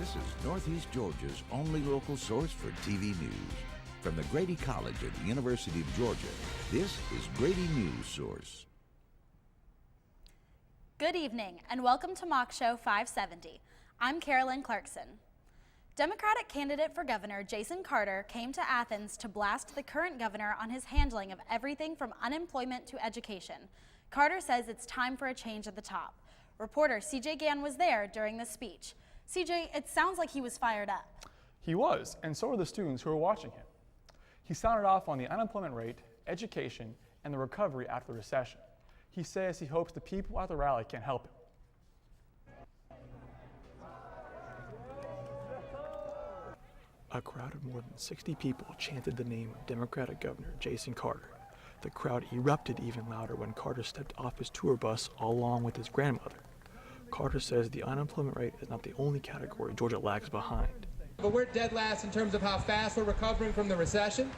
This is Northeast Georgia's only local source for TV news. From the Grady College at the University of Georgia, this is Grady News Source. Good evening and welcome to Mock Show 570. I'm Carolyn Clarkson. Democratic candidate for governor Jason Carter came to Athens to blast the current governor on his handling of everything from unemployment to education. Carter says it's time for a change at the top. Reporter CJ Gann was there during the speech. CJ, it sounds like he was fired up. He was, and so were the students who were watching him. He sounded off on the unemployment rate, education, and the recovery after the recession. He says he hopes the people at the rally can help him. A crowd of more than 60 people chanted the name of Democratic Governor Jason Carter. The crowd erupted even louder when Carter stepped off his tour bus along with his grandmother. Carter says the unemployment rate is not the only category Georgia lags behind. But we're dead last in terms of how fast we're recovering from the recession.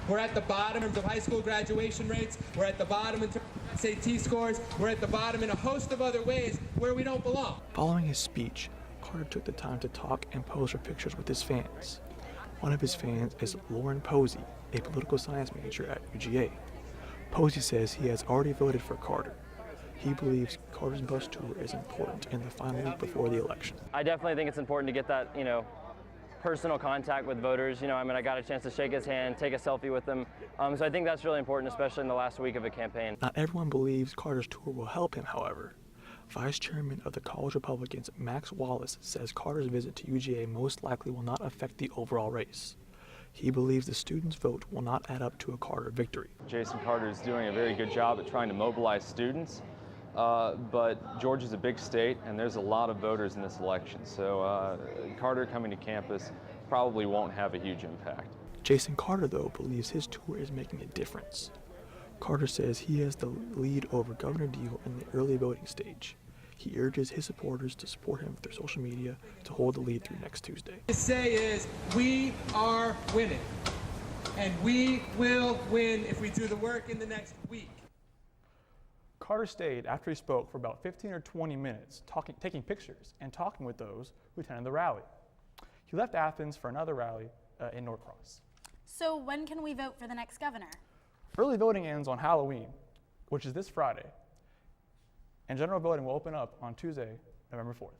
We're at the bottom in terms of high school graduation rates. We're at the bottom in terms of SAT scores. We're at the bottom in a host of other ways where we don't belong. Following his speech, Carter took the time to talk and pose for pictures with his fans. One of his fans is Lauren Posey, a political science major at UGA. Posey says he has already voted for Carter. He believes Carter's bus tour is important in the final week before the election. I definitely think it's important to get that, personal contact with voters. I got a chance to shake his hand, take a selfie with him. So I think that's really important, especially in the last week of a campaign. Not everyone believes Carter's tour will help him, however. Vice Chairman of the College Republicans, Max Wallace, says Carter's visit to UGA most likely will not affect the overall race. He believes the students' vote will not add up to a Carter victory. Jason Carter is doing a very good job at trying to mobilize students, but Georgia's a big state and there's a lot of voters in this election, so Carter coming to campus probably won't have a huge impact. Jason Carter, though, believes his tour is making a difference. Carter says he has the lead over Governor Deal in the early voting stage. He urges his supporters to support him through social media to hold the lead through next Tuesday. What I say is we are winning, and we will win if we do the work in the next week. Carter stayed after he spoke for about 15 or 20 minutes, taking pictures and talking with those who attended the rally. He left Athens for another rally in Norcross. So when can we vote for the next governor? Early voting ends on Halloween, which is this Friday, and general voting will open up on Tuesday, November 4th.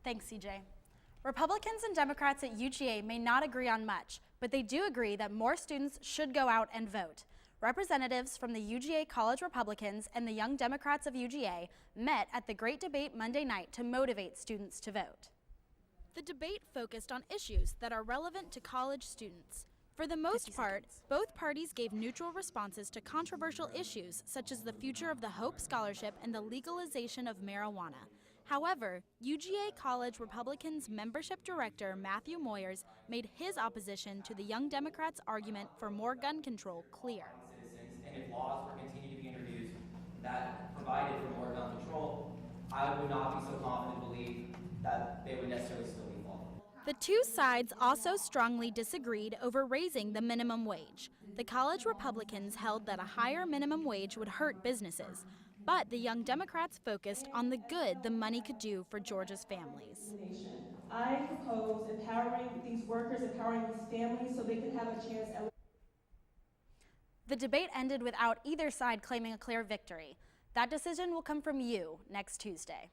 Thanks, CJ. Republicans and Democrats at UGA may not agree on much, but they do agree that more students should go out and vote. Representatives from the UGA College Republicans and the Young Democrats of UGA met at the Great Debate Monday night to motivate students to vote. The debate focused on issues that are relevant to college students. For the most part, both parties gave neutral responses to controversial issues such as the future of the Hope Scholarship and the legalization of marijuana. However, UGA College Republicans Membership Director Matthew Moyers made his opposition to the Young Democrats' argument for more gun control clear. And if laws were continued to be introduced that provided for more gun control, I would not be so confident to believe that they would necessarily still be followed. The two sides also strongly disagreed over raising the minimum wage. The college Republicans held that a higher minimum wage would hurt businesses, but the Young Democrats focused on the good the money could do for Georgia's families. I propose empowering these workers, empowering these families so they can have a chance at. The debate ended without either side claiming a clear victory. That decision will come from you next Tuesday.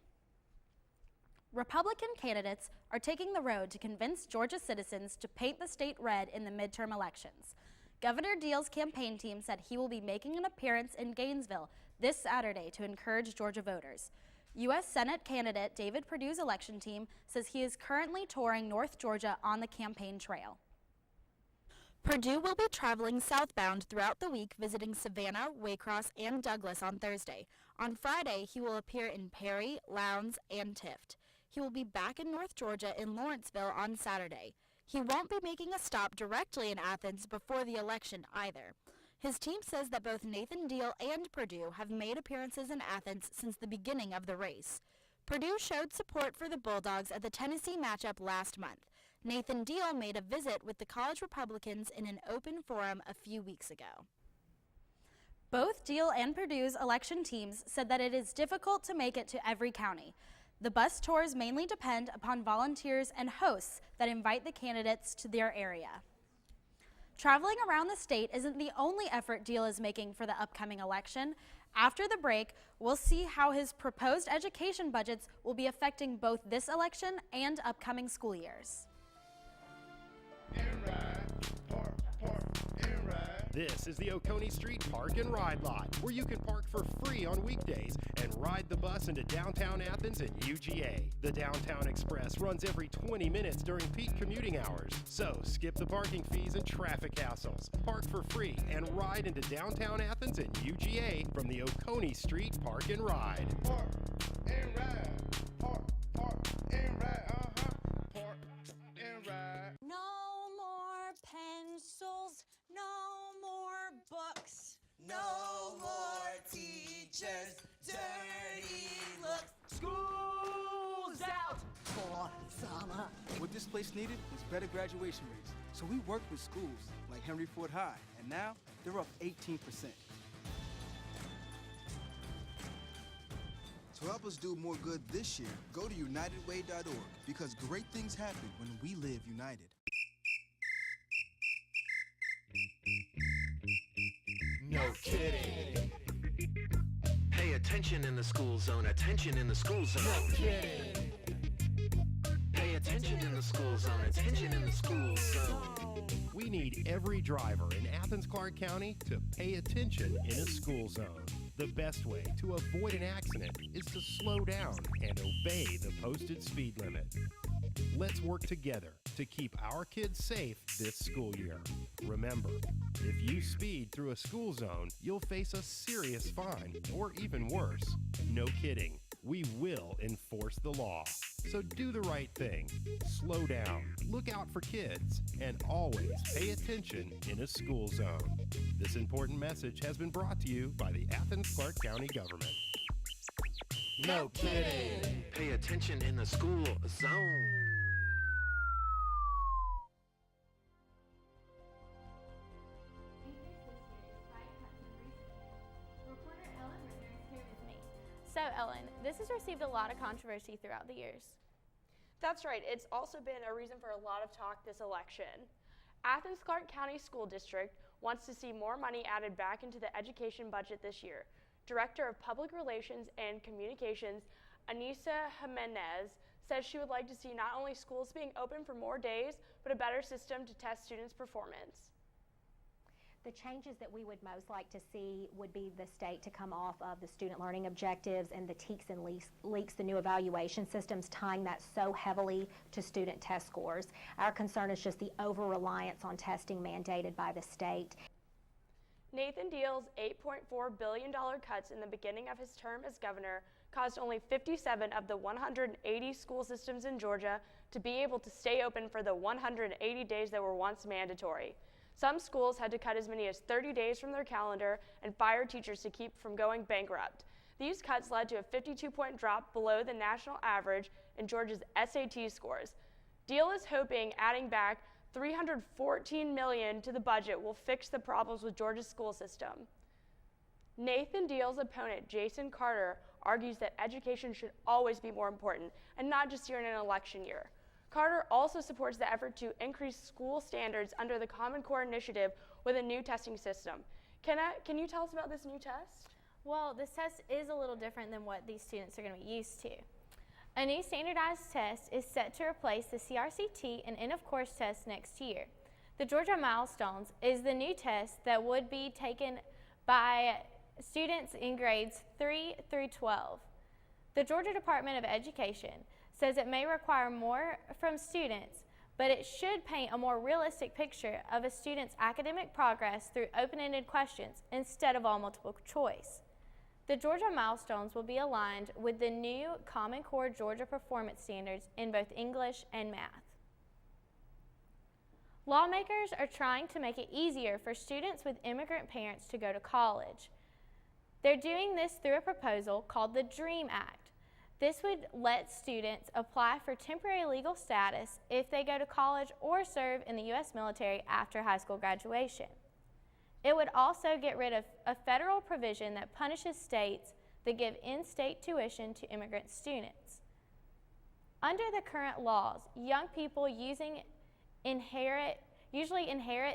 Republican candidates are taking the road to convince Georgia citizens to paint the state red in the midterm elections. Governor Deal's campaign team said he will be making an appearance in Gainesville this Saturday to encourage Georgia voters. U.S. Senate candidate David Perdue's election team says he is currently touring North Georgia on the campaign trail. Perdue will be traveling southbound throughout the week, visiting Savannah, Waycross, and Douglas on Thursday. On Friday, he will appear in Perry, Lowndes, and Tift. He will be back in North Georgia in Lawrenceville on Saturday. He won't be making a stop directly in Athens before the election either. His team says that both Nathan Deal and Perdue have made appearances in Athens since the beginning of the race. Perdue showed support for the Bulldogs at the Tennessee matchup last month. Nathan Deal made a visit with the college Republicans in an open forum a few weeks ago. Both Deal and Perdue's election teams said that it is difficult to make it to every county. The bus tours mainly depend upon volunteers and hosts that invite the candidates to their area. Traveling around the state isn't the only effort Deal is making for the upcoming election. After the break, we'll see how his proposed education budgets will be affecting both this election and upcoming school years. This is the Oconee Street Park and Ride Lot, where you can park for free on weekdays and ride the bus into downtown Athens and UGA. The Downtown Express runs every 20 minutes during peak commuting hours, so skip the parking fees and traffic hassles. Park for free and ride into downtown Athens and UGA from the Oconee Street Park and Ride. Park and ride, park and ride, park and ride. No more pencils, no more books, no more teachers, dirty looks. School's out for summer. What this place needed was better graduation rates. So we worked with schools like Henry Ford High, and now they're up 18%. To help us do more good this year, go to unitedway.org, because great things happen when we live united. No kidding. Pay attention in the school zone. Attention in the school zone. No kidding. Pay attention in the school zone. Attention in the school zone. We need every driver in Athens-Clarke County to pay attention in a school zone. The best way to avoid an accident is to slow down and obey the posted speed limit. Let's work together to keep our kids safe this school year. Remember, if you speed through a school zone, you'll face a serious fine, or even worse. No kidding, we will enforce the law. So do the right thing, slow down, look out for kids, and always pay attention in a school zone. This important message has been brought to you by the Athens-Clarke County government. No kidding. Pay attention in the school zone. So, Ellen, this has received a lot of controversy throughout the years. That's right. It's also been a reason for a lot of talk this election. Athens-Clarke County School District wants to see more money added back into the education budget this year. Director of Public Relations and Communications, Anissa Jimenez, says she would like to see not only schools being open for more days, but a better system to test students' performance. The changes that we would most like to see would be the state to come off of the student learning objectives and the TEKS and LEAKS, the new evaluation systems, tying that so heavily to student test scores. Our concern is just the over-reliance on testing mandated by the state. Nathan Deal's $8.4 billion cuts in the beginning of his term as governor caused only 57 of the 180 school systems in Georgia to be able to stay open for the 180 days that were once mandatory. Some schools had to cut as many as 30 days from their calendar and fire teachers to keep from going bankrupt. These cuts led to a 52-point drop below the national average in Georgia's SAT scores. Deal is hoping adding back $314 million to the budget will fix the problems with Georgia's school system. Nathan Deal's opponent, Jason Carter, argues that education should always be more important and not just during an election year. Carter also supports the effort to increase school standards under the Common Core initiative with a new testing system. Can you tell us about this new test? Well, this test is a little different than what these students are going to be used to. A new standardized test is set to replace the CRCT and end-of-course test next year. The Georgia Milestones is the new test that would be taken by students in grades 3 through 12. The Georgia Department of Education says it may require more from students, but it should paint a more realistic picture of a student's academic progress through open-ended questions instead of all multiple choice. The Georgia Milestones will be aligned with the new Common Core Georgia Performance Standards in both English and math. Lawmakers are trying to make it easier for students with immigrant parents to go to college. They're doing this through a proposal called the DREAM Act. This would let students apply for temporary legal status if they go to college or serve in the U.S. military after high school graduation. It would also get rid of a federal provision that punishes states that give in-state tuition to immigrant students. Under the current laws, young people usually inherit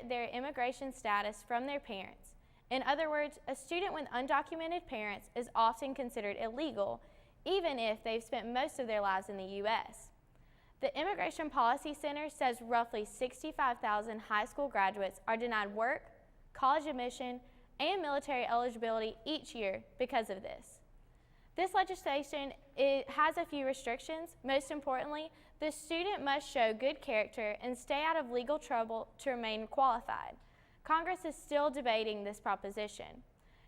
their immigration status from their parents. In other words, a student with undocumented parents is often considered illegal, even if they've spent most of their lives in the U.S. The Immigration Policy Center says roughly 65,000 high school graduates are denied work, college admission, and military eligibility each year because of this. This legislation has a few restrictions. Most importantly, the student must show good character and stay out of legal trouble to remain qualified. Congress is still debating this proposition.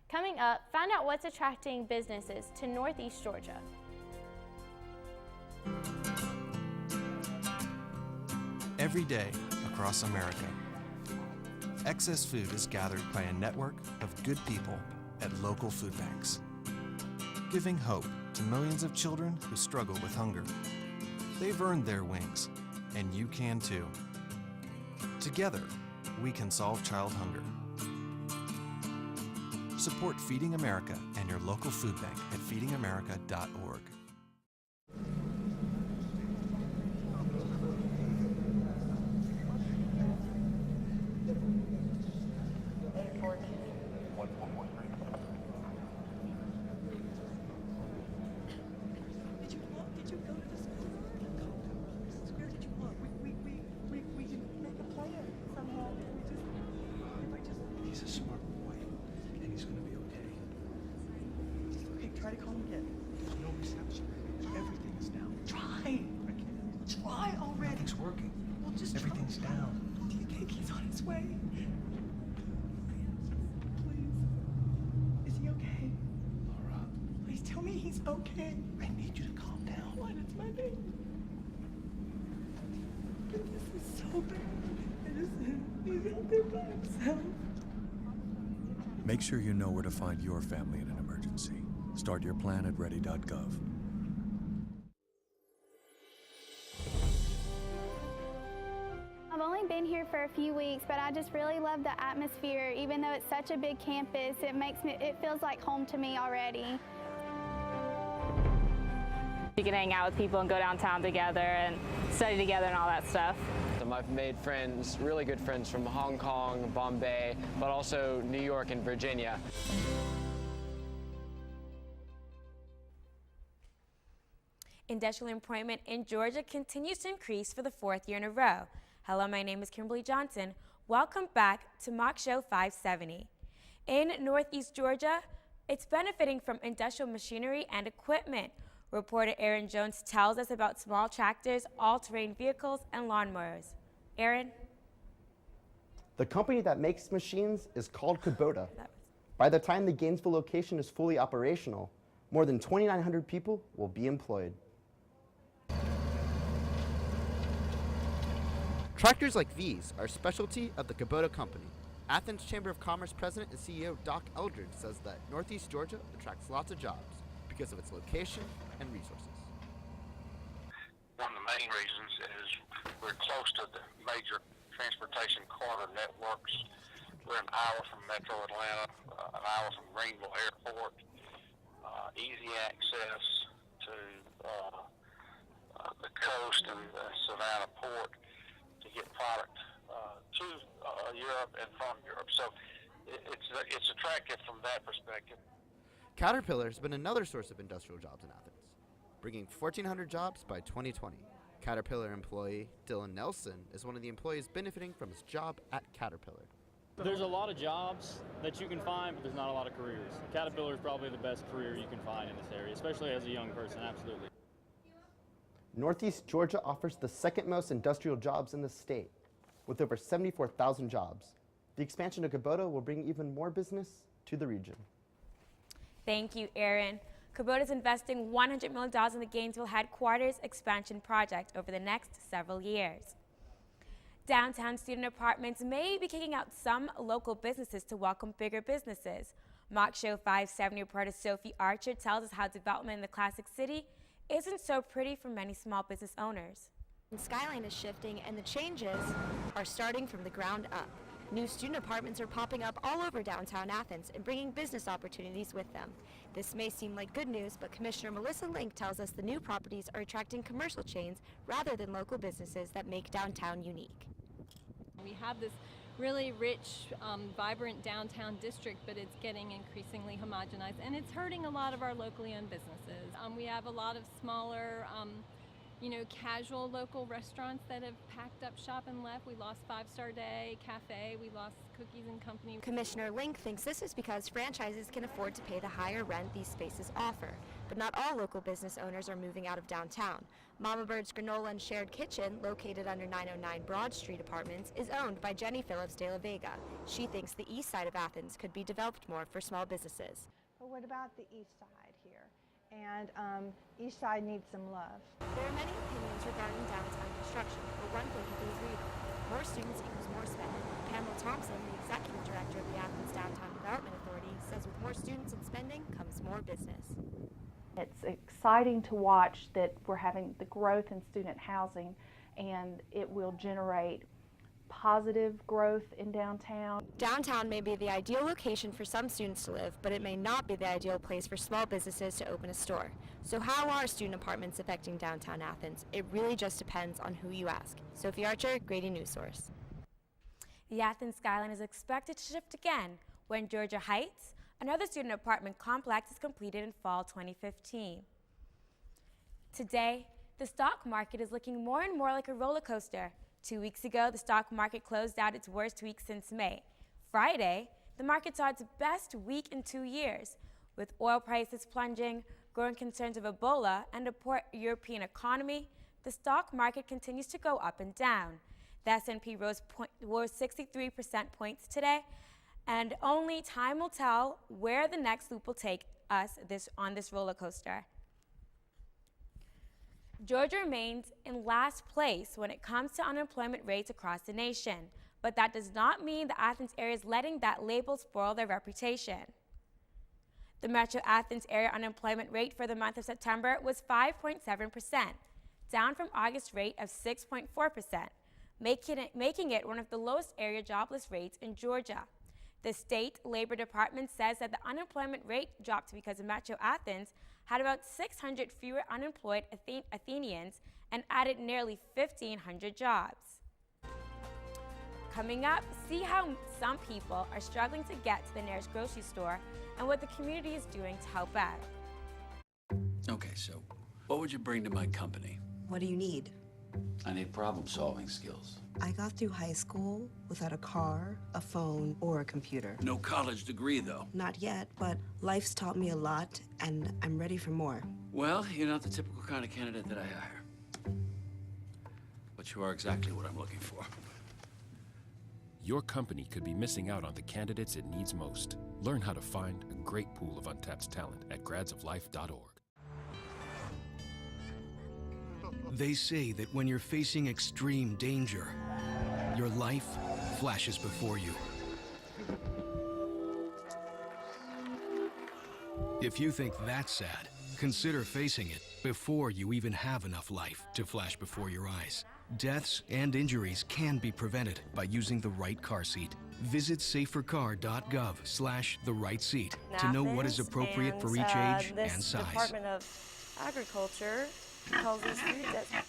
Coming up, find out what's attracting businesses to Northeast Georgia. Every day across America, excess food is gathered by a network of good people at local food banks, giving hope to millions of children who struggle with hunger. They've earned their wings, and you can too. Together, we can solve child hunger. Support Feeding America and your local food bank at feedingamerica.org. He's a smart boy, and he's gonna be okay. Okay, try to calm him again. There's no reception. Everything is down. Try! I can't. Try already! Nothing's working. Well, just everything's down. Do you think he's on his way? Please. Is he okay? Laura. Please tell me he's okay. I need you to calm down. What? It's my baby. This is so bad. He's out there by himself. Make sure you know where to find your family in an emergency. Start your plan at ready.gov. I've only been here for a few weeks, but I just really love the atmosphere. Even though it's such a big campus, it feels like home to me already. You can hang out with people and go downtown together and study together and all that stuff. I've made friends, really good friends from Hong Kong, Bombay, but also New York and Virginia. Industrial employment in Georgia continues to increase for the 4th year in a row. Hello, my name is Kimberly Johnson. Welcome back to Mock Show 570. In Northeast Georgia, it's benefiting from industrial machinery and equipment. Reporter Aaron Jones tells us about small tractors, all-terrain vehicles, and lawnmowers. Aaron? The company that makes machines is called Kubota. By the time the Gainesville location is fully operational, more than 2,900 people will be employed. Tractors like these are a specialty of the Kubota company. Athens Chamber of Commerce President and CEO Doc Eldridge says that Northeast Georgia attracts lots of jobs because of its location and resources. One of the main reasons is we're close to the major transportation corridor networks. We're an hour from Metro Atlanta, an hour from Greenville Airport, easy access to the coast and the Savannah Port to get product to Europe and from Europe. So it's attractive from that perspective. Caterpillar has been another source of industrial jobs in Athens, bringing 1,400 jobs by 2020. Caterpillar employee Dylan Nelson is one of the employees benefiting from his job at Caterpillar. There's a lot of jobs that you can find, but there's not a lot of careers. Caterpillar is probably the best career you can find in this area, especially as a young person, absolutely. Northeast Georgia offers the second most industrial jobs in the state, with over 74,000 jobs. The expansion of Kubota will bring even more business to the region. Thank you, Aaron. Kubota is investing $100 million in the Gainesville headquarters expansion project over the next several years. Downtown student apartments may be kicking out some local businesses to welcome bigger businesses. Mock Show 570 reporter Sophie Archer tells us how development in the Classic City isn't so pretty for many small business owners. Skyline is shifting and the changes are starting from the ground up. New student apartments are popping up all over downtown Athens and bringing business opportunities with them. This may seem like good news, but Commissioner Melissa Link tells us the new properties are attracting commercial chains rather than local businesses that make downtown unique. We have this really rich, vibrant downtown district, but it's getting increasingly homogenized, and it's hurting a lot of our locally owned businesses. We have a lot of smaller, casual local restaurants that have packed up shop and left. We lost Five Star Day Cafe, we lost Cookies and Company. Commissioner Link thinks this is because franchises can afford to pay the higher rent these spaces offer. But not all local business owners are moving out of downtown. Mama Bird's Granola and Shared Kitchen, located under 909 Broad Street Apartments, is owned by Jenny Phillips de la Vega. She thinks the east side of Athens could be developed more for small businesses. But what about the east side here? And east side needs some love. There are many opinions regarding downtown construction, but one thing is real. More students equals more spending. Pamela Thompson, the executive director of the Athens Downtown Development Authority, says with more students and spending comes more business. It's exciting to watch that we're having the growth in student housing, and it will generate positive growth in downtown. Downtown may be the ideal location for some students to live, but it may not be the ideal place for small businesses to open a store. So how are student apartments affecting downtown Athens? It really just depends on who you ask. Sophie Archer, Grady News Source. The Athens skyline is expected to shift again when Georgia Heights, another student apartment complex, is completed in fall 2015. Today, the stock market is looking more and more like a roller coaster. 2 weeks ago, the stock market closed out its worst week since May. Friday, the market saw its best week in 2 years. With oil prices plunging, growing concerns of Ebola, and a poor European economy, the stock market continues to go up and down. The S&P rose 63% points today, and only time will tell where the next loop will take us on this roller coaster. Georgia remains in last place when it comes to unemployment rates across the nation, but that does not mean the Athens area is letting that label spoil their reputation. The Metro Athens area unemployment rate for the month of September was 5.7%, down from August rate of 6.4%, making it one of the lowest area jobless rates in Georgia. The state labor department says that the unemployment rate dropped because Metro Athens had about 600 fewer unemployed Athenians and added nearly 1,500 jobs. Coming up, see how some people are struggling to get to the nearest grocery store and what the community is doing to help out. Okay, so what would you bring to my company? What do you need? I need problem-solving skills. I got through high school without a car, a phone, or a computer. No college degree, though. Not yet, but life's taught me a lot, and I'm ready for more. Well, you're not the typical kind of candidate that I hire. But you are exactly what I'm looking for. Your company could be missing out on the candidates it needs most. Learn how to find a great pool of untapped talent at gradsoflife.org. They say that when you're facing extreme danger, your life flashes before you. If you think that's sad, consider facing it before you even have enough life to flash before your eyes. Deaths and injuries can be prevented by using the right car seat. Visit safercar.gov/the-right-seat to know what is appropriate for each age and size. Department of Agriculture calls these food deserts.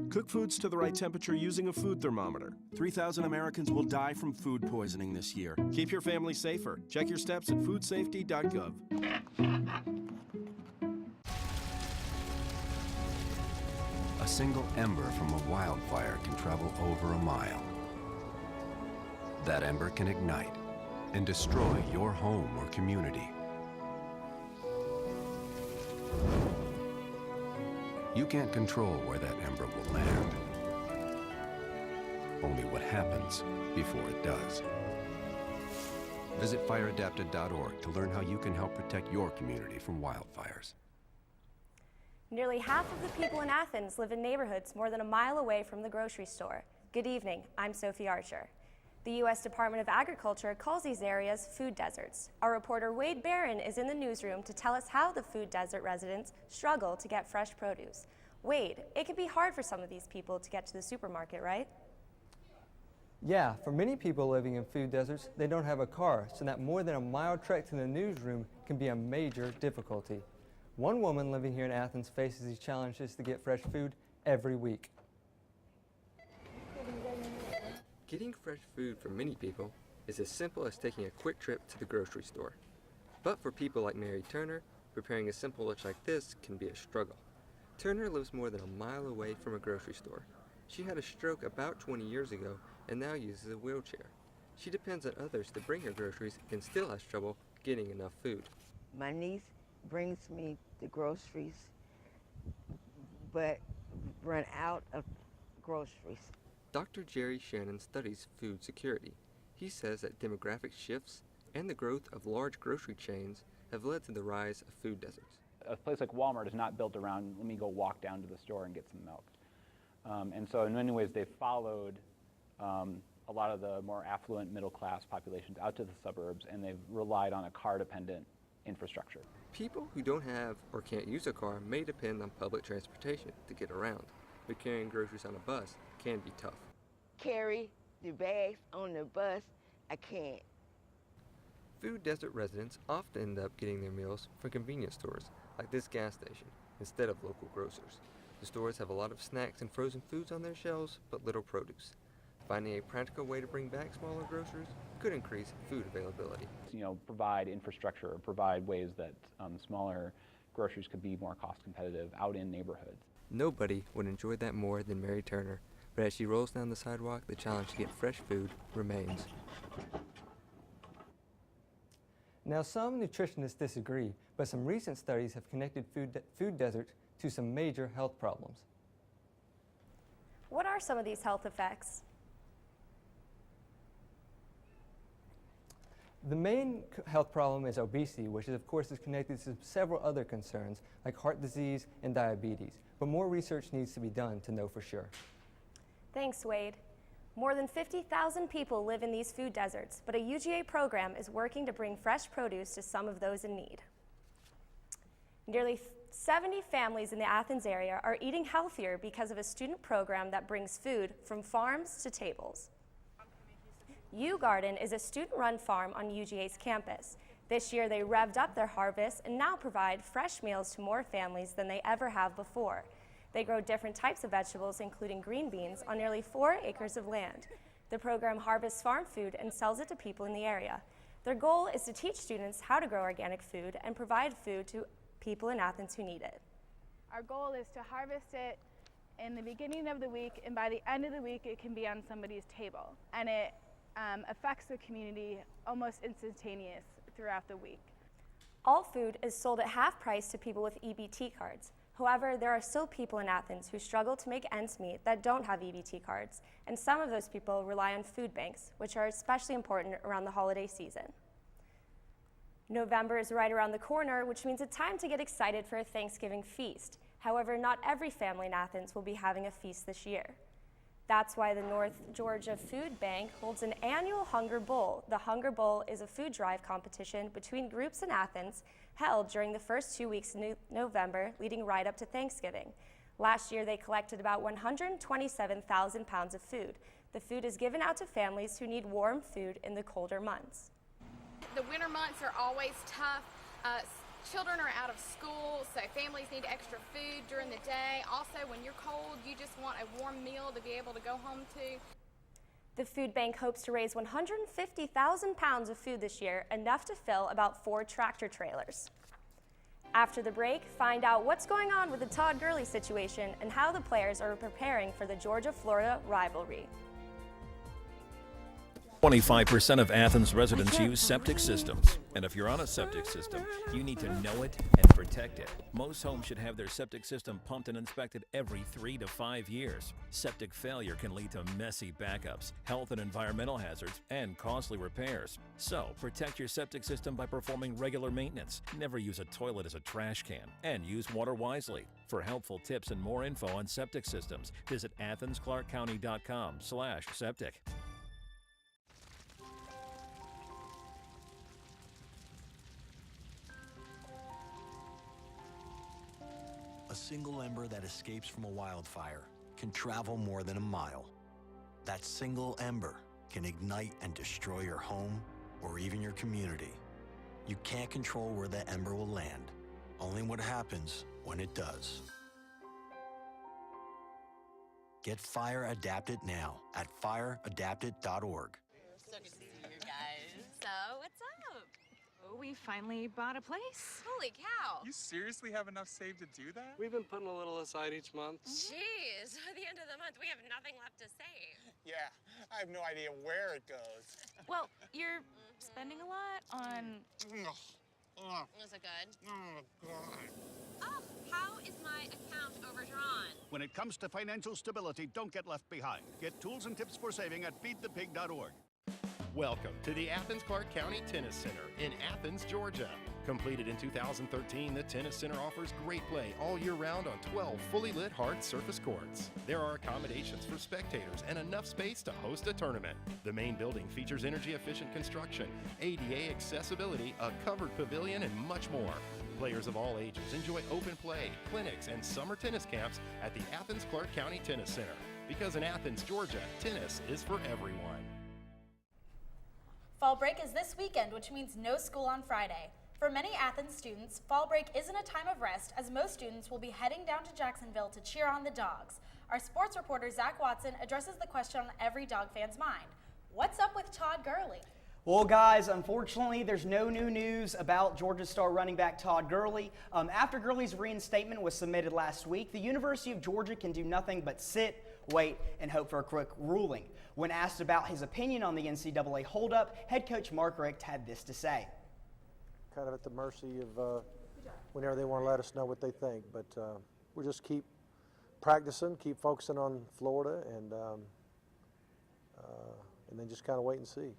Cook foods to the right temperature using a food thermometer. 3,000 Americans will die from food poisoning this year. Keep your family safer. Check your steps at foodsafety.gov. A single ember from a wildfire can travel over a mile. That ember can ignite and destroy your home or community. You can't control where that ember will land. Only what happens before it does. Visit fireadapted.org to learn how you can help protect your community from wildfires. Nearly half of the people in Athens live in neighborhoods more than a mile away from the grocery store. Good evening, I'm Sophie Archer. The U.S. Department of Agriculture calls these areas food deserts. Our reporter Wade Barron is in the newsroom to tell us how the food desert residents struggle to get fresh produce. Wade, it can be hard for some of these people to get to the supermarket, right? Yeah, for many people living in food deserts, they don't have a car, so that more than a mile trek to the newsroom can be a major difficulty. One woman living here in Athens faces these challenges to get fresh food every week. Getting fresh food for many people is as simple as taking a quick trip to the grocery store. But for people like Mary Turner, preparing a simple lunch like this can be a struggle. Turner lives more than a mile away from a grocery store. She had a stroke about 20 years ago and now uses a wheelchair. She depends on others to bring her groceries and still has trouble getting enough food. My niece brings me the groceries, but run out of groceries. Dr. Jerry Shannon studies food security. He says that demographic shifts and the growth of large grocery chains have led to the rise of food deserts. A place like Walmart is not built around, let me go walk down to the store and get some milk. And so in many ways they've followed a lot of the more affluent middle class populations out to the suburbs, and they've relied on a car-dependent infrastructure. People who don't have or can't use a car may depend on public transportation to get around, but carrying groceries on a bus can be tough. Carry the bags on the bus, I can't. Food desert residents often end up getting their meals from convenience stores, like this gas station, instead of local grocers. The stores have a lot of snacks and frozen foods on their shelves, but little produce. Finding a practical way to bring back smaller groceries could increase food availability. You know, provide infrastructure, or provide ways that smaller groceries could be more cost competitive out in neighborhoods. Nobody would enjoy that more than Mary Turner, but as she rolls down the sidewalk, the challenge to get fresh food remains. Now, some nutritionists disagree, but some recent studies have connected food deserts to some major health problems. What are some of these health effects? The main health problem is obesity, which of course is connected to several other concerns like heart disease and diabetes, but more research needs to be done to know for sure. Thanks, Wade. More than 50,000 people live in these food deserts, but a UGA program is working to bring fresh produce to some of those in need. Nearly 70 families in the Athens area are eating healthier because of a student program that brings food from farms to tables. U-Garden is a student-run farm on UGA's campus. This year they revved up their harvest and now provide fresh meals to more families than they ever have before. They grow different types of vegetables, including green beans, on nearly 4 acres of land. The program harvests farm food and sells it to people in the area. Their goal is to teach students how to grow organic food and provide food to people in Athens who need it. Our goal is to harvest it in the beginning of the week, and by the end of the week it can be on somebody's table. And it affects the community almost instantaneous throughout the week. All food is sold at half price to people with EBT cards. However, there are still people in Athens who struggle to make ends meet that don't have EBT cards, and some of those people rely on food banks, which are especially important around the holiday season. November is right around the corner, which means it's time to get excited for a Thanksgiving feast. However, not every family in Athens will be having a feast this year. That's why the North Georgia Food Bank holds an annual Hunger Bowl. The Hunger Bowl is a food drive competition between groups in Athens held during the first 2 weeks in November, leading right up to Thanksgiving. Last year, they collected about 127,000 pounds of food. The food is given out to families who need warm food in the colder months. The winter months are always tough. Children are out of school, so families need extra food during the day. Also, when you're cold, you just want a warm meal to be able to go home to. The food bank hopes to raise 150,000 pounds of food this year, enough to fill about 4 tractor trailers. After the break, find out what's going on with the Todd Gurley situation and how the players are preparing for the Georgia-Florida rivalry. 25% of Athens residents use septic systems. And if you're on a septic system, you need to know it and protect it. Most homes should have their septic system pumped and inspected every 3 to 5 years. Septic failure can lead to messy backups, health and environmental hazards, and costly repairs. So, protect your septic system by performing regular maintenance. Never use a toilet as a trash can. And use water wisely. For helpful tips and more info on septic systems, visit athensclarkcounty.com/septic. A single ember that escapes from a wildfire can travel more than a mile. That single ember can ignite and destroy your home or even your community. You can't control where that ember will land, only what happens when it does. Get Fire Adapted now at fireadapted.org. So good to see you guys. So, what's up? Oh, we finally bought a place. Holy cow. You seriously have enough saved to do that? We've been putting a little aside each month. Jeez, at the end of the month, we have nothing left to save. Yeah, I have no idea where it goes. Well, you're spending a lot on... Is it good? Oh, how is my account overdrawn? When it comes to financial stability, don't get left behind. Get tools and tips for saving at feedthepig.org. Welcome to the Athens-Clarke County Tennis Center in Athens, Georgia. Completed in 2013, the Tennis Center offers great play all year round on 12 fully lit hard surface courts. There are accommodations for spectators and enough space to host a tournament. The main building features energy-efficient construction, ADA accessibility, a covered pavilion, and much more. Players of all ages enjoy open play, clinics, and summer tennis camps at the Athens-Clarke County Tennis Center. Because in Athens, Georgia, tennis is for everyone. Fall break is this weekend, which means no school on Friday. For many Athens students, fall break isn't a time of rest, as most students will be heading down to Jacksonville to cheer on the Dogs. Our sports reporter, Zach Watson, addresses the question on every Dog fan's mind. What's up with Todd Gurley? Well, guys, unfortunately, there's no new news about Georgia star running back Todd Gurley. After Gurley's reinstatement was submitted last week, the University of Georgia can do nothing but sit, wait, and hope for a quick ruling. When asked about his opinion on the NCAA holdup, head coach Mark Richt had this to say. Kind of at the mercy of whenever they want to let us know what they think, but we'll just keep practicing, keep focusing on Florida, and then just kind of wait and see.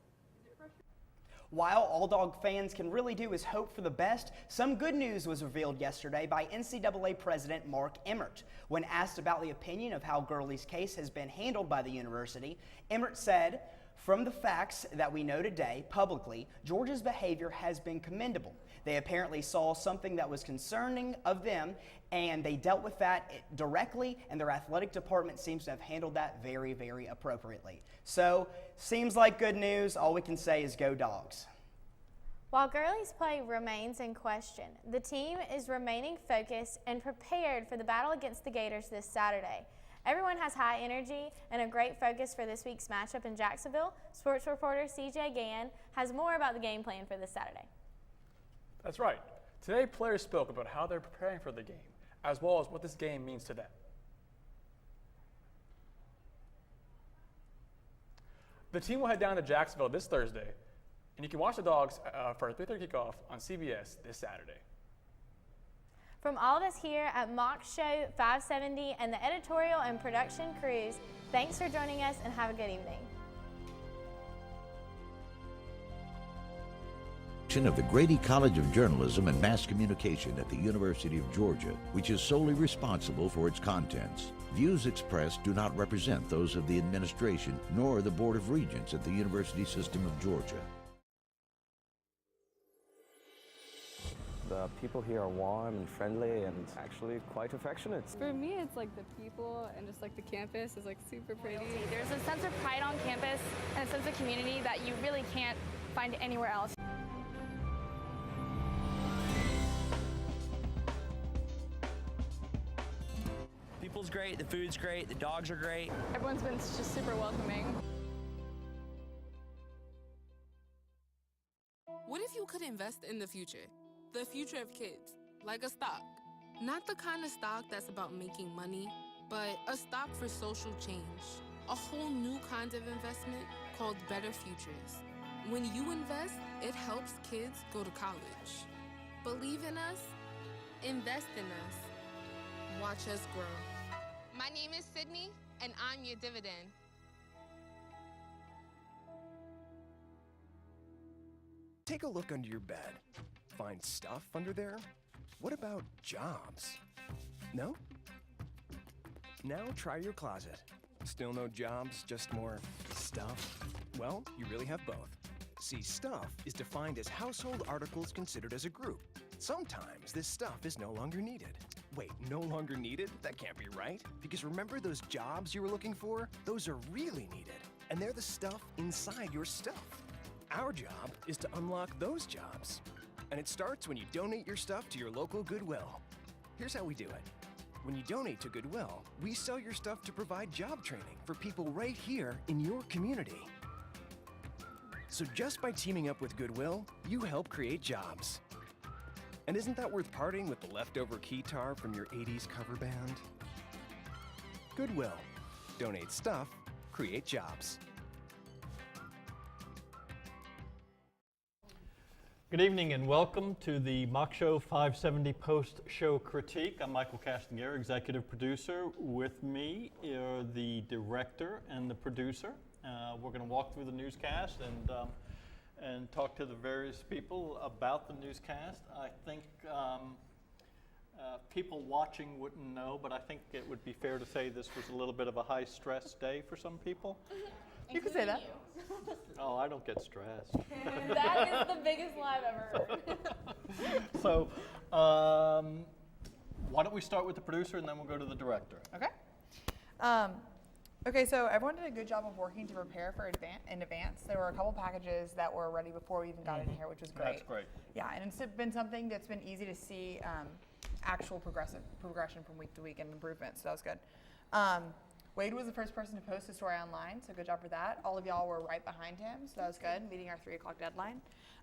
While all Dog fans can really do is hope for the best, some good news was revealed yesterday by NCAA President Mark Emmert. When asked about the opinion of how Gurley's case has been handled by the university, Emmert said, "From the facts that we know today publicly, Georgia's behavior has been commendable. They apparently saw something that was concerning of them, and they dealt with that directly, and their athletic department seems to have handled that very, very appropriately." So, seems like good news. All we can say is go Dogs. While Gurley's play remains in question, the team is remaining focused and prepared for the battle against the Gators this Saturday. Everyone has high energy and a great focus for this week's matchup in Jacksonville. Sports reporter CJ Gann has more about the game plan for this Saturday. That's right. Today, players spoke about how they're preparing for the game, as well as what this game means to them. The team will head down to Jacksonville this Thursday, and you can watch the Dogs for a 3:30 kickoff on CBS this Saturday. From all of us here at Mock Show 570 and the editorial and production crews, thanks for joining us and have a good evening. Of the Grady College of Journalism and Mass Communication at the University of Georgia, which is solely responsible for its contents. Views expressed do not represent those of the administration nor the Board of Regents at the University System of Georgia. The people here are warm and friendly and actually quite affectionate. For me, it's like the people and just like the campus is like super pretty. There's a sense of pride on campus and a sense of community that you really can't find anywhere else. People's great, the food's great, the dogs are great. Everyone's been just super welcoming. What if you could invest in the future of kids, like a stock? Not the kind of stock that's about making money, but a stock for social change. A whole new kind of investment called Better Futures. When you invest, it helps kids go to college. Believe in us, invest in us, watch us grow. My name is Sydney, and I'm your dividend. Take a look under your bed. Find stuff under there? What about jobs? No? Now try your closet. Still no jobs, just more stuff? Well, you really have both. See, stuff is defined as household articles considered as a group. Sometimes this stuff is no longer needed. Wait, no longer needed? That can't be right. Because remember those jobs you were looking for? Those are really needed. And they're the stuff inside your stuff. Our job is to unlock those jobs. And it starts when you donate your stuff to your local Goodwill. Here's how we do it. When you donate to Goodwill, we sell your stuff to provide job training for people right here in your community. So just by teaming up with Goodwill, you help create jobs. And isn't that worth parting with the leftover keytar from your 80s cover band? Goodwill. Donate stuff, create jobs. Good evening and welcome to the Mock Show 570 Post-Show Critique. I'm Michael Castagnera, executive producer. With me are the director and the producer. We're going to walk through the newscast and talk to the various people about the newscast. I think people watching wouldn't know, but I think it would be fair to say this was a little bit of a high-stress day for some people. You could say that. Oh, I don't get stressed. That is the biggest lie I've ever heard. So, why don't we start with the producer and then we'll go to the director. Okay. Okay, so everyone did a good job of working to prepare for in advance. There were a couple packages that were ready before we even got in here, which was great. That's great. Yeah, and it's been something that's been easy to see actual progression from week to week and improvement, so that was good. Wade was the first person to post a story online, so good job for that. All of y'all were right behind him, so that was good, meeting our 3 o'clock deadline.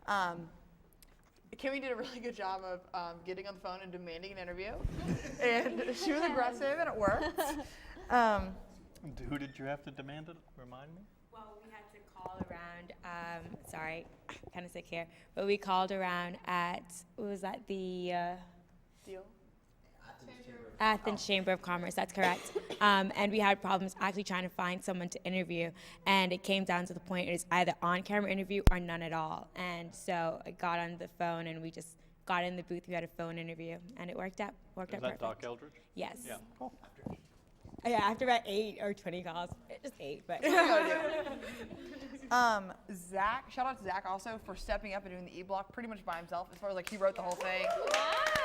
Kimmy did a really good job of getting on the phone and demanding an interview, and she was aggressive, and it worked. Who did you have to demand it? Remind me. Well, we had to call around, sorry, kind of sick here, but we called around at, what was that, the Deal? Athens Chamber of Commerce, that's correct. And we had problems actually trying to find someone to interview, and it came down to the point it was either on-camera interview or none at all. And so I got on the phone and we just got in the booth, we had a phone interview, and it worked out perfect. Is that Doc Eldridge? Yes. Yeah. Cool. Yeah, after about 8 or 20 calls, just 8, but. Zach, shout out to Zach also for stepping up and doing the E-block pretty much by himself, as far as like he wrote the whole thing.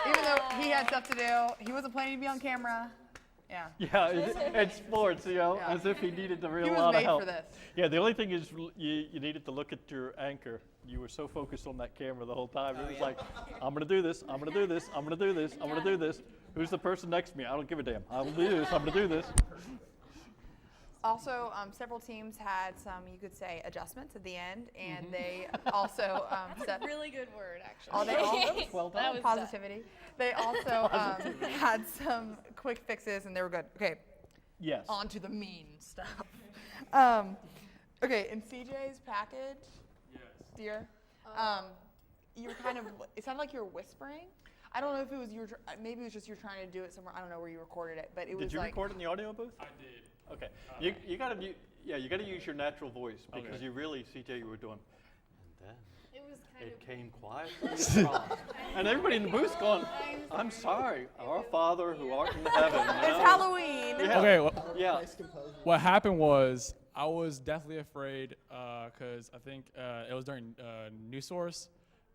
Even though he had stuff to do, he wasn't planning to be on camera. Yeah. Yeah, it's sports, you know, as if he needed the real He was lot of made help. for this. Yeah, the only thing is you needed to look at your anchor. You were so focused on that camera the whole time. It was like, I'm going to do this, I'm going to do this, I'm going to do this, I'm going to do this. Who's the person next to me? I don't give a damn. I will do this, I'm going to do this. Also, several teams had some, you could say, adjustments at the end, and they also That's a really good word, actually. Oh, they also, well done. that was positivity. They also had some quick fixes, and they were good. Okay. Yes. On to the mean stuff. Okay, in CJ's package, dear, you were kind of, it sounded like you were whispering. I don't know if it was maybe it was just you were trying to do it somewhere. I don't know where you recorded it, but it was like. Did you record it in the audio booth? I did. Okay. You got to you got to use your natural voice because you really, CJ, you were doing. And then it was kind it came quietly across, and everybody in the booth's going, "I'm sorry, our Father who art in heaven." It's Halloween. Yeah. Okay. Well, yeah. What happened was I was definitely afraid because I think it was during News Source.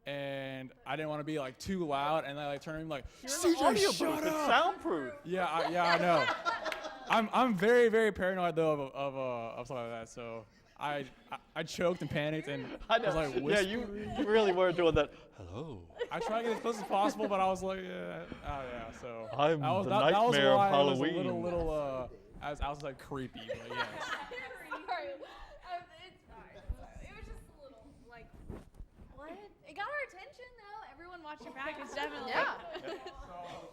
And I didn't want to be like too loud, and I like turned and like, CJ, shut up! It's soundproof. Yeah, I know. I'm very, very paranoid though of something like that. So I choked and panicked and I know. was like, yeah, you really were doing that. Hello. I tried to get as close as possible, but I was like, So I'm that was, the that was nightmare why Oh, of Halloween. It was a little I was like creepy, but yeah. Sorry. It's fine. It was just a little, like, what? It got our attention, though. Everyone watched your practice, definitely. Yeah.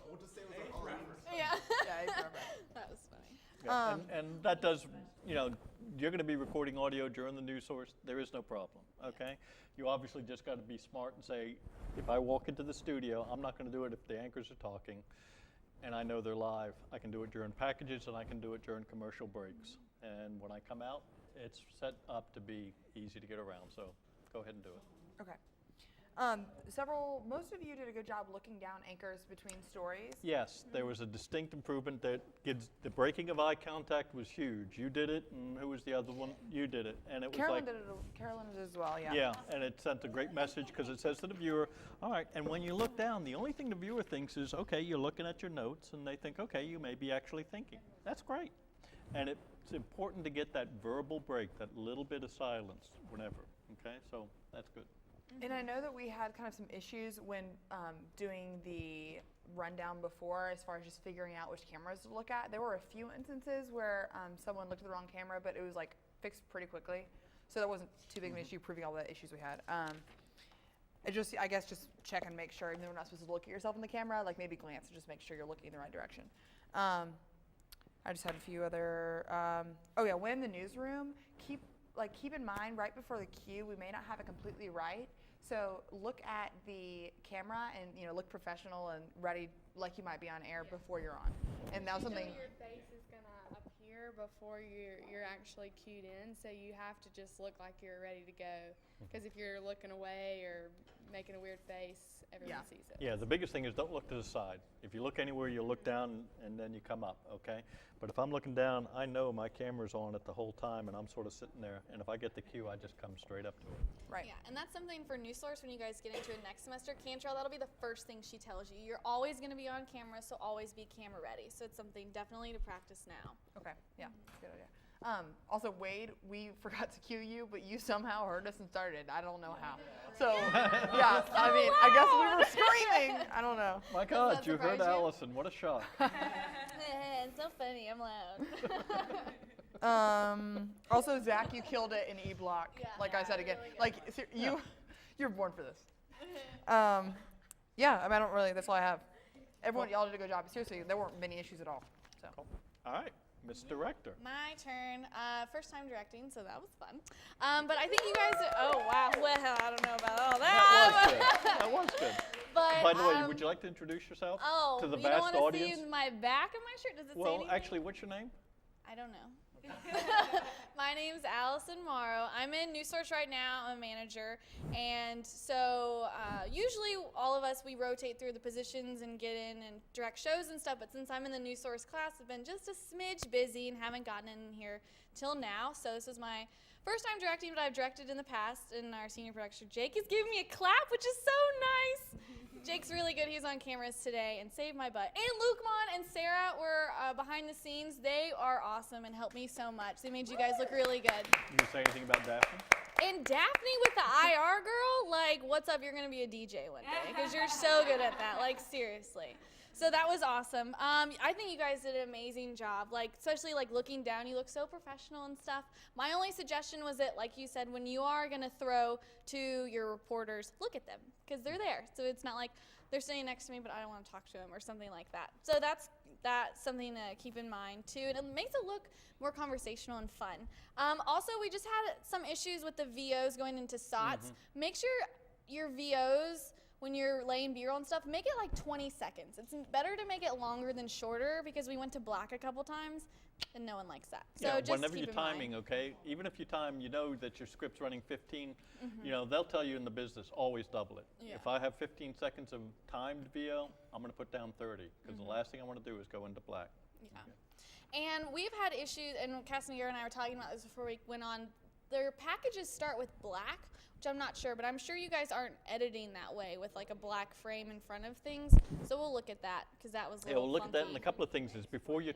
We'll just say it was our reference. Yeah. Yeah, That was funny. Yeah, and that does, you know, you're going to be recording audio during the news source. There is no problem, okay? You obviously just got to be smart and say, if I walk into the studio, I'm not going to do it if the anchors are talking, and I know they're live. I can do it during packages, and I can do it during commercial breaks. And when I come out, it's set up to be easy to get around, so go ahead and do it. Okay. Most of you did a good job looking down anchors between stories. Yes, there was a distinct improvement. That the breaking of eye contact was huge. You did it, and who was the other one? You did it, and it was Carolyn like did it. Carolyn did as well. Yeah. yeah, and it sent a great message because it says to the viewer, all right. And when you look down, the only thing the viewer thinks is, okay, you're looking at your notes, and they think, okay, you may be actually thinking. That's great, and it's important to get that verbal break, that little bit of silence, whenever. Okay, so that's good. And I know that we had kind of some issues when doing the rundown before, as far as just figuring out which cameras to look at. There were a few instances where someone looked at the wrong camera, but it was like fixed pretty quickly, so that wasn't too big of an issue, proving all the issues we had. I guess just check and make sure, even though we're not supposed to look at yourself in the camera, like maybe glance and just make sure you're looking in the right direction. I just had a few other. Oh yeah, when in the newsroom, keep in mind right before the cue, we may not have it completely right. So look at the camera and look professional and ready, like you might be on air before you're on. And that was something. Your face is gonna appear before you're actually cued in, so you have to just look like you're ready to go. Because if you're looking away or making a weird face, everyone sees it. Yeah, the biggest thing is don't look to the side. If you look anywhere, you look down and then you come up, okay? But if I'm looking down, I know my camera's on it the whole time and I'm sort of sitting there, and if I get the cue, I just come straight up to it. Right. Yeah, and that's something for News Source when you guys get into it next semester. Cantrell, that'll be the first thing she tells you. You're always going to be on camera, so always be camera ready. So it's something definitely to practice now. Okay, yeah, good idea. Also, Wade, we forgot to cue you, but you somehow heard us and started. I don't know how. So, yeah, I mean, I guess we were screaming. I don't know. My God, you heard Allison. What a shock. It's so funny. I'm loud. Also, Zach, you killed it in E-Block. Yeah, like I said again. really You're born for this. Yeah, I mean, I don't really, that's all I have. Everyone, y'all did a good job. Seriously, there weren't many issues at all. So. Cool. All right. Miss Director. My turn. First time directing, so that was fun. But I think you guys. Oh wow. Well, I don't know about all that. That was good. But, by the way, would you like to introduce yourself to the you vast don't audience? want to see my back of my shirt? Does it say anything? Actually, what's your name? I don't know. My name's Allison Morrow. I'm in News Source right now. I'm a manager. And so usually all of us, we rotate through the positions and get in and direct shows and stuff. But since I'm in the News Source class, I've been just a smidge busy and haven't gotten in here till now. So this is my first time directing, but I've directed in the past. And our senior producer, Jake, is giving me a clap, which is so nice. Jake's really good. He's on cameras today and saved my butt. And Lukman and Sarah were behind the scenes. They are awesome and helped me so much. They made you guys look really good. Can you say anything about Daphne? And Daphne with the IR girl, like, what's up? You're going to be a DJ one day because you're so good at that. Like, seriously. So that was awesome. I think you guys did an amazing job. Like, especially like looking down, you look so professional and stuff. My only suggestion was that, like you said, when you are gonna throw to your reporters, look at them because they're there. So it's not like they're sitting next to me, but I don't want to talk to them or something like that. So that's something to keep in mind too. And it makes it look more conversational and fun. Also, we just had some issues with the VOs going into SOTs. Make sure your VOs, when you're laying B-roll and stuff, make it like 20 seconds. It's better to make it longer than shorter because we went to black a couple times and no one likes that. So yeah, just whenever keep you're in mind. timing, okay, even if you time, you know that your script's running 15, you know, they'll tell you in the business, always double it. Yeah. If I have 15 seconds of timed VO, I'm going to put down 30 because the last thing I want to do is go into black. Yeah. And we've had issues, and Casimir and I were talking about this before we went on. Their packages start with black, which I'm not sure, but I'm sure you guys aren't editing that way with like a black frame in front of things. So we'll look at that because that was a little we'll look funky. at that, and a couple of things is before you.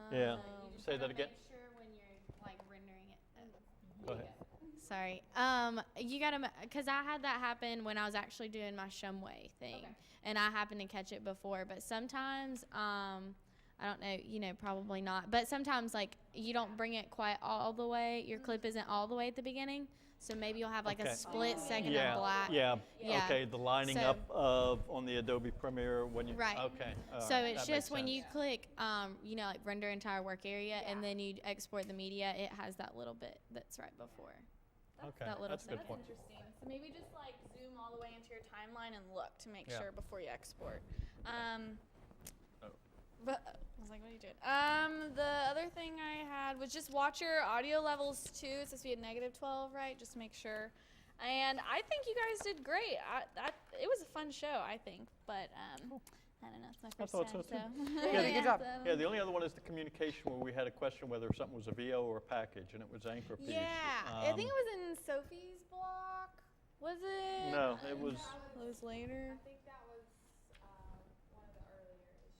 Yeah. Say that again. Make sure when you're like rendering it. Go ahead. Sorry. You gotta, cause I had that happen when I was actually doing my Shumway thing, and I happened to catch it before. But sometimes, I don't know, you know, probably not. But sometimes, like, you don't bring it quite all the way. Your clip isn't all the way at the beginning. So maybe you'll have like a split second of black. Yeah. Okay. The lining up of on the Adobe Premiere when you. Right. Okay. So it's just when you click, you know, like render entire work area, and then you export the media, it has that little bit that's right before. Okay. That little That's a good second. point. Interesting. So maybe just like zoom all the way into your timeline and look to make Yeah. sure before you export. Oh. But I was like, what are you doing? The other thing I had was just watch your audio levels too. It's supposed to be at -12, right? Just make sure. And I think you guys did great. It was a fun show, I think. But I don't know. It's my first time. so too. So. Yeah, good job. Yeah, the only other one is the communication where we had a question whether something was a VO or a package, and it was anchor piece. Yeah, I think it was in Sophie's block. Was it? No, it was. It was later. I think that was one of the earlier issues.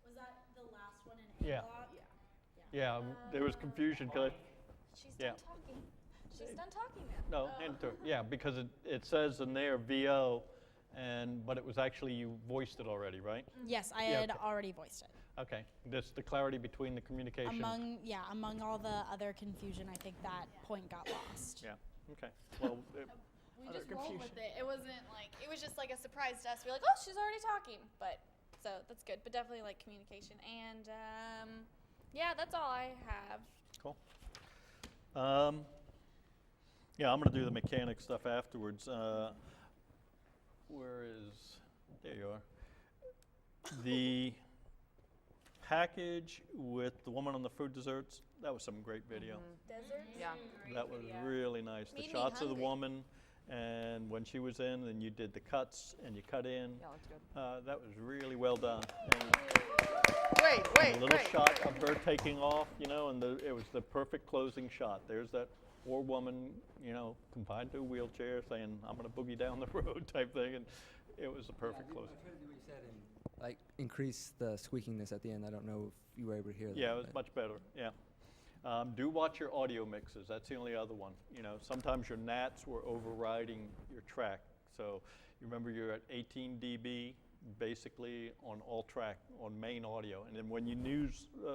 Was that the last one in A Yeah. block? Yeah, there was confusion because. She's Yeah. done talking. She's done talking now. No, hand it to her. Yeah, because it says in there VO, but it was actually you voiced it already, right? Yes, I Yeah, had okay. already voiced it. Okay, that's the clarity between the communication. Among all the other confusion, I think that point got lost. Yeah. Okay. Well, We just rolled with it. It wasn't like, it was just like a surprise to us. We were like, oh, she's already talking. But, so that's good. But definitely like communication. And, yeah, that's all I have. Cool. Yeah, I'm going to do the mechanic stuff afterwards. Where is, there you are. The package with the woman on the fruit desserts, that was some great video. Deserts? Yeah. That was really nice. The Made me shots of the hungry. woman, and when she was in, and you did the cuts, and you cut in. Yeah, looks good. That was really well done. And Wait, a little shot of her taking off, and it was the perfect closing shot. There's that poor woman, confined to a wheelchair, saying, "I'm going to boogie down the road," type thing, and it was the perfect closing. I tried to do what you said and like increase the squeakiness at the end. I don't know if you were able to hear that. Yeah, it was but- much better. Yeah. Do watch your audio mixes. That's the only other one. Sometimes your NATs were overriding your track. So you remember you're at 18 dB basically on all track on main audio, and then when you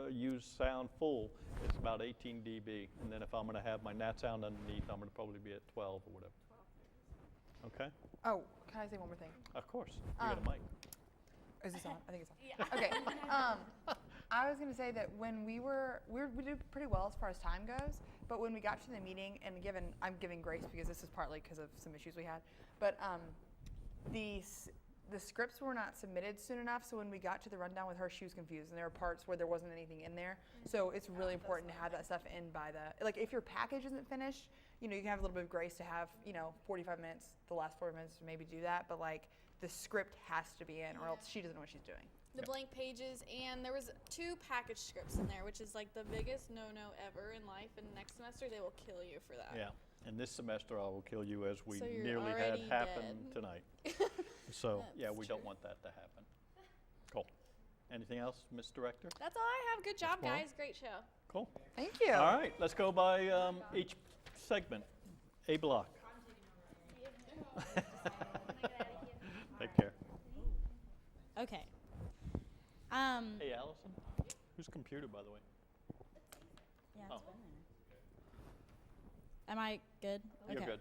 use sound full, it's about 18 dB. And then if I'm going to have my NAT sound underneath, I'm going to probably be at 12 or whatever. Okay. Oh, can I say one more thing? Of course. You got a mic. Is this on? I think it's on. Okay. I was going to say that when we did pretty well as far as time goes, but when we got to the meeting, and I'm giving grace because this is partly because of some issues we had, but the scripts were not submitted soon enough, so when we got to the rundown with her, she was confused, and there were parts where there wasn't anything in there. So it's really important to have that stuff in by if your package isn't finished, you can have a little bit of grace to have, 45 minutes, the last 40 minutes to maybe do that, but the script has to be in, or else she doesn't know what she's doing. The blank pages, and there was 2 package scripts in there, which is like the biggest no-no ever in life. And next semester they will kill you for that. Yeah. And this semester I will kill you as we So you're nearly had already happen dead. tonight. So yeah, we don't want that to happen. Cool. Anything else, Ms. Director? That's all I have. Good job, Well. guys. Great show. Cool. Thank you. All right, let's go by each segment. A block. Take care. Okay. Hey, Allison. Whose computer, by the way? Yeah, Oh. it's been there. Am I good? You're Okay. good.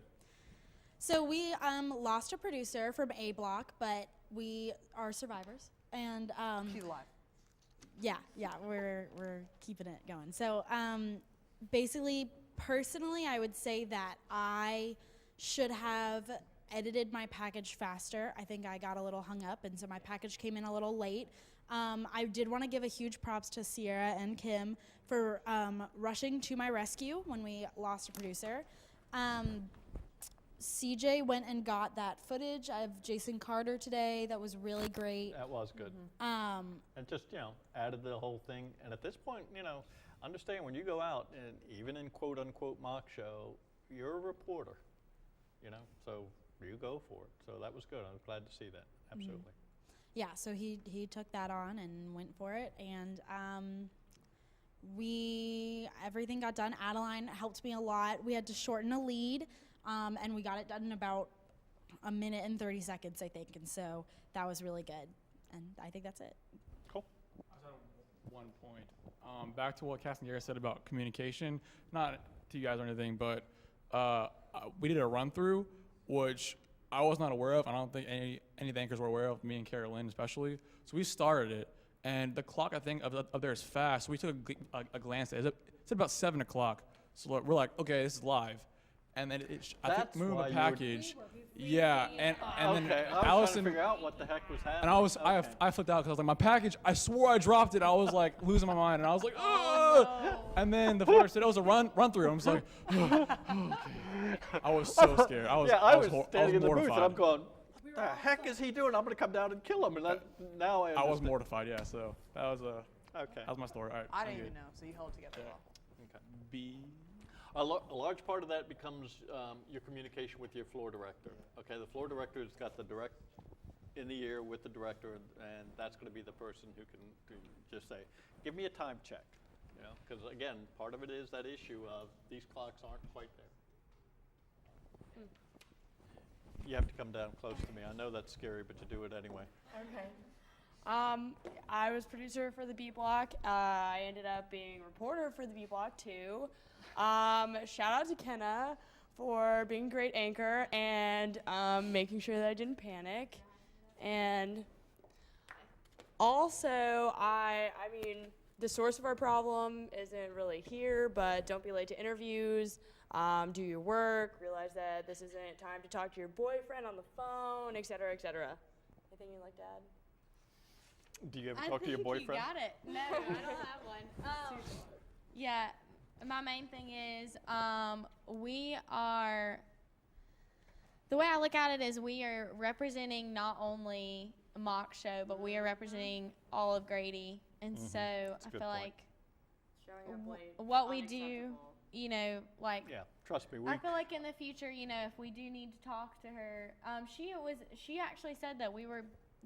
So we lost a producer from A Block, but we are survivors, and She's alive. yeah, we're keeping it going. So basically, personally, I would say that I should have edited my package faster. I think I got a little hung up, and so my package came in a little late. I did want to give a huge props to Sierra and Kim for rushing to my rescue when we lost a producer. CJ went and got that footage of Jason Carter today. That was really great. That was good. Um, And just, added the whole thing. And at this point, understand when you go out, and even in quote unquote mock show, you're a reporter, so you go for it. So that was good. I was glad to see that. Absolutely. yeah, so he took that on and went for it, and everything got done. Adeline helped me a lot. We had to shorten a lead, and we got it done in about a minute and 30 seconds, I think, and so that was really good. And I think that's it. Cool. I just had one point. Back to what Castigliere said about communication, not to you guys or anything, but we did a run through, which I was not aware of. I don't think any of the anchors were aware of, me and Carolyn especially. So we started it, and the clock, I think, up there is fast. So we took a glance at it. It's about 7 o'clock. So we're like, okay, this is live. And then I think That's moving why the you would- package. Yeah, and Okay, then I was Allison. trying to figure out what the heck was happening. And I was Okay. I flipped out because I was like, my package, I swore I dropped it. I was like losing my mind, and I was like, oh! And then the Florida said it was a run through. I'm just like, okay. I was so scared. I was standing in the booth mortified. and I'm going, what the heck is he doing? I'm going to come down and kill him. And now I was understand. mortified, yeah. So that was Okay. That was my story. All right. I I'm didn't good. even know, so you held it together well. Okay. A large part of that becomes your communication with your floor director. Okay, the floor director's got the direct in the ear with the director, and that's going to be the person who can just say, give me a time check. You know, because again, part of it is that issue of these clocks aren't quite there. You have to come down close to me. I know that's scary, but you do it anyway. Okay. I was producer for the B Block. I ended up being reporter for the B Block too. Shout out to Kenna for being a great anchor and making sure that I didn't panic. And also, I mean, the source of our problem isn't really here, but don't be late to interviews. Do your work. Realize that this isn't time to talk to your boyfriend on the phone, et cetera, et cetera. Anything you'd like to add? Do you ever talk to your boyfriend? You got it. No, I don't have one. Yeah, my main thing is we are, the way I look at it is we are representing not only a mock show, but we are representing all of Grady. And so I feel like what we do, you know, like. Yeah, trust me. I feel like in the future, you know, if we do need to talk to her, she actually said that we were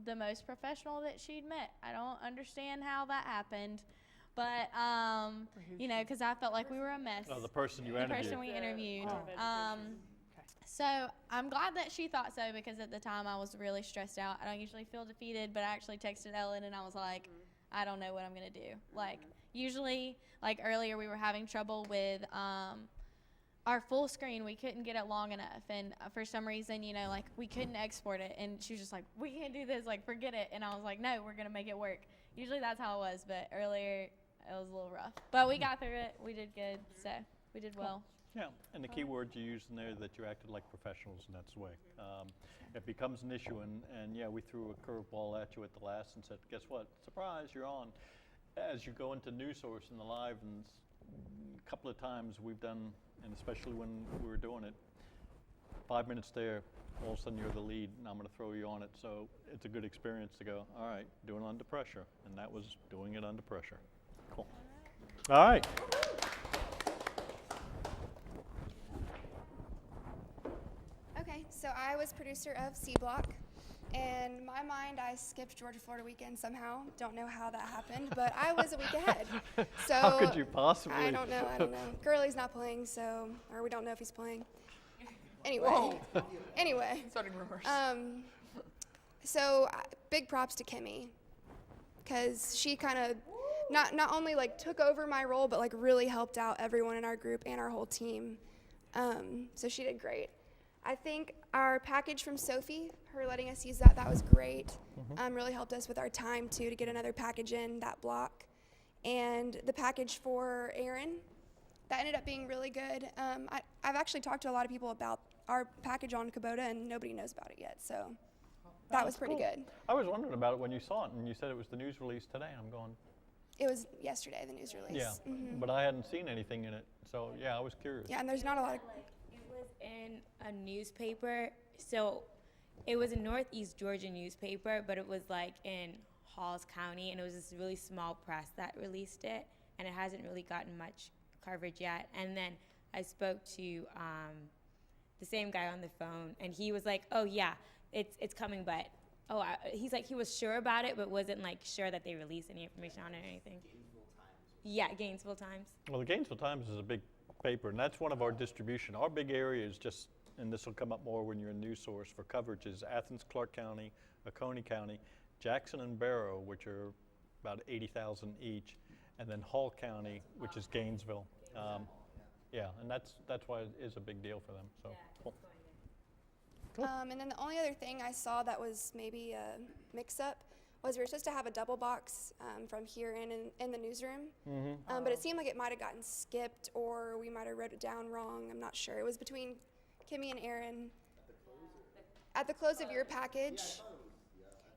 the most professional that she'd met. I don't understand how that happened, but you know, because I felt like we were a mess. Oh, the person you the interviewed. person we interviewed. So I'm glad that she thought so, because at the time I was really stressed out. I don't usually feel defeated, but I actually texted Ellen and I was like, I don't know what I'm gonna do. Like usually, like earlier we were having trouble with our full screen. We couldn't get it long enough, and for some reason, you know, like we couldn't export it, and she was just like, we can't do this, like forget it. And I was like, no, we're gonna make it work. Usually that's how it was, but earlier it was a little rough, but we got through it. We did good, so we did well. Yeah, and the key word you used in there, that you acted like professionals, and that's the way. It becomes an issue, and yeah, we threw a curveball at you at the last and said, guess what, surprise, you're on. As you go into News Source and the live, and a couple of times we've done, and especially when we were doing it, 5 minutes there, all of a sudden you're the lead, and I'm going to throw you on it. So it's a good experience to go, all right, doing it under pressure. And that was doing it under pressure. Cool. All right. Okay, so I was producer of C Block. And in my mind, I skipped Georgia-Florida weekend somehow. Don't know how that happened, but I was a week ahead. So how could you possibly? I don't know. Gurley's not playing, so, or we don't know if he's playing. Anyway. Anyway. Starting rumors. So big props to Kimmy, because she kind of not only like took over my role, but like really helped out everyone in our group and our whole team. So she did great. I think our package from Sophie, her letting us use that was great. Really helped us with our time too, to get another package in that block. And the package for Aaron, that ended up being really good. I've actually talked to a lot of people about our package on Kubota, and nobody knows about it yet, so that was pretty good. I was wondering about it when you saw it, and you said it was the news release today. I'm going. It was yesterday, the news release. Yeah, but I hadn't seen anything in it, so yeah, I was curious. Yeah, and there's not a lot of. It was in a newspaper, so it was a Northeast Georgia newspaper, but it was like in Halls County, and it was this really small press that released it, and it hasn't really gotten much coverage yet. And then I spoke to the same guy on the phone, and he was like, oh yeah, it's coming, but he's like, he was sure about it, but wasn't like sure that they released any information on it or anything. Yeah, Gainesville Times. Well, the Gainesville Times is a big paper, and that's one of our distribution. Our big area is just, and this will come up more when you're in News Source for coverage, is Athens, Clark County, Oconee County, Jackson and Barrow, which are about 80,000 each, and then Hall County, which is Gainesville. Yeah, and that's why it is a big deal for them. So cool. And then the only other thing I saw that was maybe a mix-up was we were supposed to have a double box from here in the newsroom, but it seemed like it might have gotten skipped, or we might have wrote it down wrong. I'm not sure. It was between Kimmy and Aaron. At the close of your package.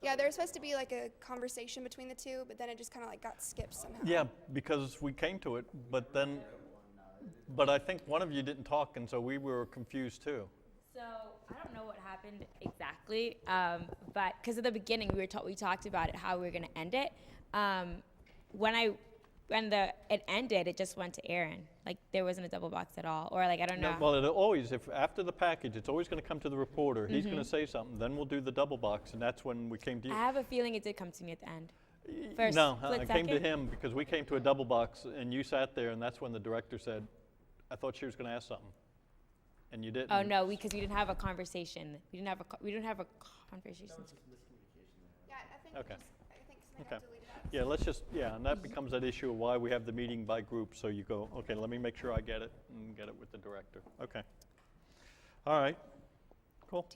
Yeah, there was supposed to be like a conversation between the two, but then it just kind of like got skipped somehow. Yeah, because we came to it, but I think one of you didn't talk, and so we were confused too. So I don't know what happened exactly, but because at the beginning we talked about it, how we were going to end it. When it ended, it just went to Aaron. Like there wasn't a double box at all, or like I don't know. No, well, it always, if after the package, it's always going to come to the reporter. He's going to say something, then we'll do the double box, and that's when we came to you. I have a feeling it did come to me at the end. First, No, split I came to second. him because we came to a double box, and you sat there, and that's when the director said, "I thought she was going to ask something," and you didn't. Oh no, because we didn't have a conversation. We didn't have a conversation. Yeah, I think Okay. I think somebody Okay. got deleted. Yeah, and that becomes that issue of why we have the meeting by group, so you go, okay, let me make sure I get it, and get it with the director. Okay. All right. Cool.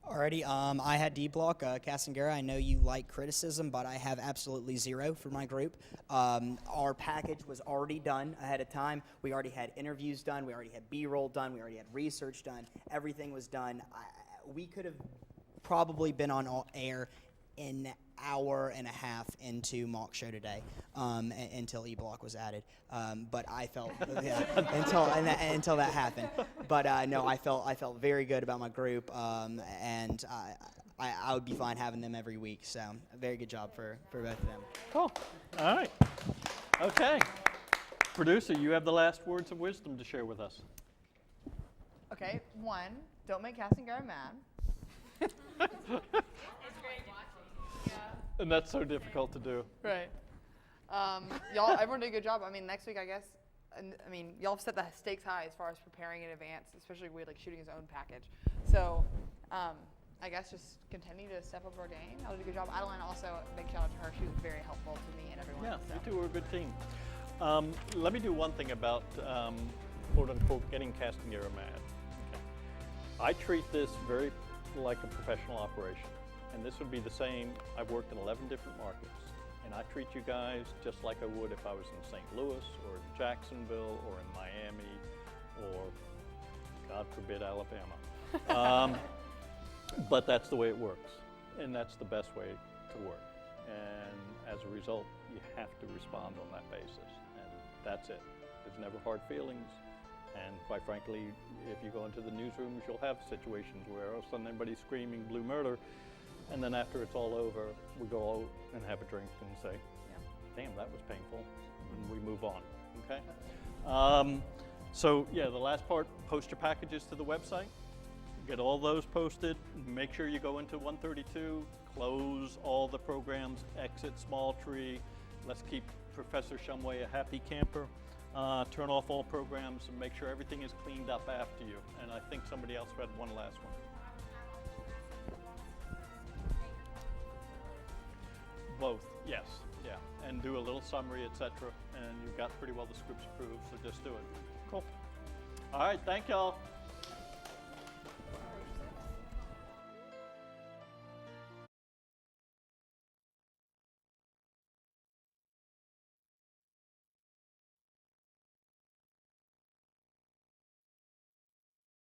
Alrighty, I had D block. Castangera, I know you like criticism, but I have absolutely zero for my group. Our package was already done ahead of time. We already had interviews done. We already had B-roll done. We already had research done. Everything was done. We could have probably been on air an hour and a half into mock show today, until E-Block was added. But I felt until that happened. But no, I felt very good about my group, and I would be fine having them every week. So a very good job for both of them. Cool. All right. Okay. Producer, you have the last words of wisdom to share with us. Okay, one, don't make Castangera mad. And that's so difficult to do. Right. Y'all, everyone did a good job. I mean, next week, I guess, y'all have set the stakes high as far as preparing in advance, especially with like shooting his own package. So, I guess just continue to step up our game. Y'all did a good job. Adeline also, a big shout out to her. She was very helpful to me and everyone. Yeah, so. you two were a good team. Let me do one thing about, quote unquote, getting Castangera mad. Okay. I treat this very like a professional operation. And this would be the same. I've worked in 11 different markets, and I treat you guys just like I would if I was in St. Louis or in Jacksonville or in Miami or, God forbid, Alabama. But that's the way it works, and that's the best way to work. And as a result, you have to respond on that basis, and that's it. There's never hard feelings, and quite frankly, if you go into the newsrooms, you'll have situations where all of a sudden everybody's screaming blue murder. And then after it's all over, we go out and have a drink and say, damn, that was painful, and we move on, okay? So yeah, the last part, post your packages to the website, get all those posted, make sure you go into 132, close all the programs, exit Small Tree, let's keep Professor Shumway a happy camper, turn off all programs, and make sure everything is cleaned up after you. And I think somebody else had one last one. Both, yes, yeah, and do a little summary, etc. And you've got pretty well the scripts approved, so just do it. Cool. All right, thank y'all.